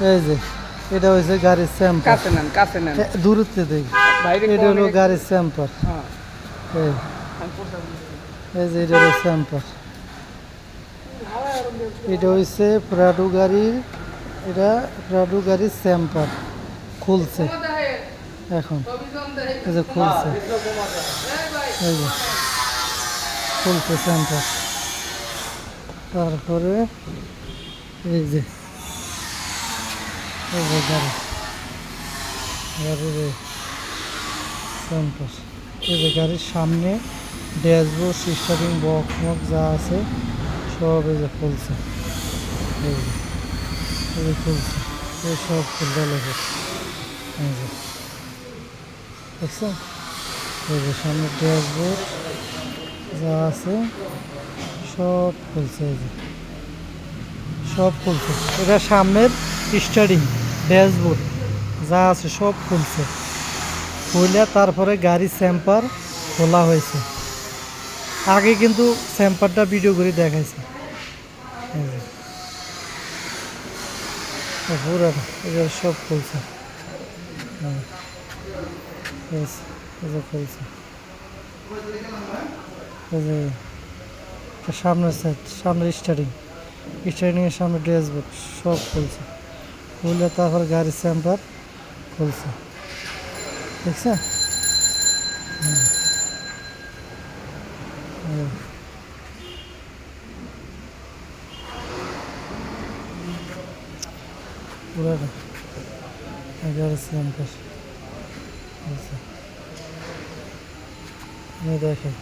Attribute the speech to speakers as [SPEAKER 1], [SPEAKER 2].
[SPEAKER 1] এই যে এটা হচ্ছে গাড়ির স্যাম্পার।
[SPEAKER 2] কাছে নেন
[SPEAKER 1] দূরত্বে দেখ, এটা হলো গাড়ির স্যাম্পার। এই যে এটা হলো স্যাম্পার। এটা হচ্ছে প্রাডো গাড়ির, এটা প্রাডো গাড়ির স্যাম্পার খুলছে এখন। এই যে খুলছে, এই যে খুলছে স্যাম্পার। তারপরে এই যে গাড়ি, গাড়ির স্যাম্পার। এই যে গাড়ির সামনে ড্যাশবোর্ড, স্টিয়ারিং বক্স মক্স যা আছে সব এই যে খুলছে। এই যে খুলছে, এই সব খুলতে লেগে। এই যে দেখছেন, এই যে সামনে ড্যাশবোর্ড যা আছে সব খুলছে। এই যে সব খুলছে, এটা সামনের স্টিয়ারিং ড্যাশবোর্ড যা আছে সব খুলছে। খুলে তারপরে গাড়ির স্যাম্পার খোলা হয়েছে। আগে কিন্তু স্যাম্পারটা ভিডিও করে দেখাইছে। পুরাটা এটা সব খুলছে, খুলছে। সামনের সাইড, সামনের স্টারিংয়ের সামনে ড্যাশবোর্ড সব খুলছে। খুলে তারপর গাড়ির স্যাম্পার খুলছে, দেখছেন? পুরাটা গাড়ির স্যাম্পার খুলছে, দেখেন।